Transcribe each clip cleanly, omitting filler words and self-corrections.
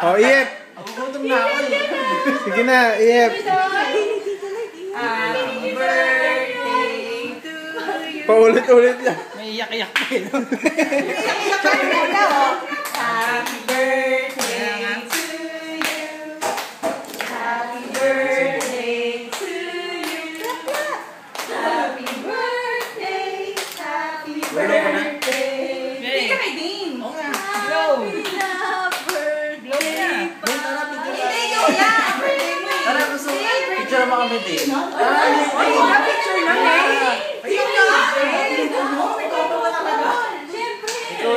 Oh, Iyep. Nagugutom na ako. Sige na, Iyep. Happy birthday to you. Paulit-ulit lang. May iyak-iyak pa eh. Iyak-iyak ka rin muna, oh. Happy birthday to you. Happy birthday to you. Happy birthday. Happy birthday. Hindi ka kay Dean. Oo nga. Blow. Tara, gusto mo. Picture mo kami din. Picture lang eh. Ikaw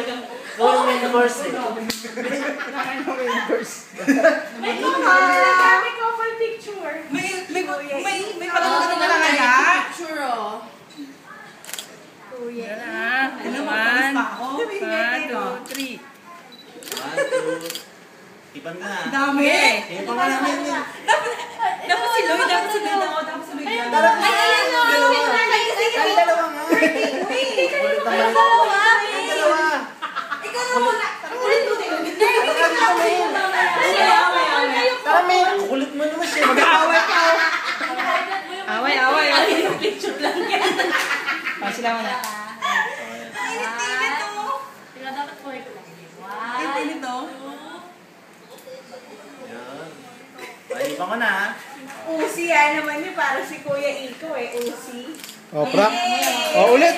yung main course eh. May couple picture. May pagkakita na lang kaya? Picture oh. Kuya. Ano mo, palis pa ako? 1, 2, 3. 1, 2. Ipan na. Dami. Ipan ka namin yun. Dapat si Lloyd ako. Dapat si Lloyd lang. Ay, ayan o. Ay, dalawa nga. Ulit naman. Ay, dalawa. Ikaw na muna. Tara, may kulit mo naman siya. Mag-aaway ka. Away. Picture lang yan. Sila mo na. Ay, hindi to. Sila dapat po ito lang. Hindi to. Ay, ipan ko na ha. Usi yan naman yun. Para si Kuya Iko eh. Usi. Oh, prank. Oh, ulit.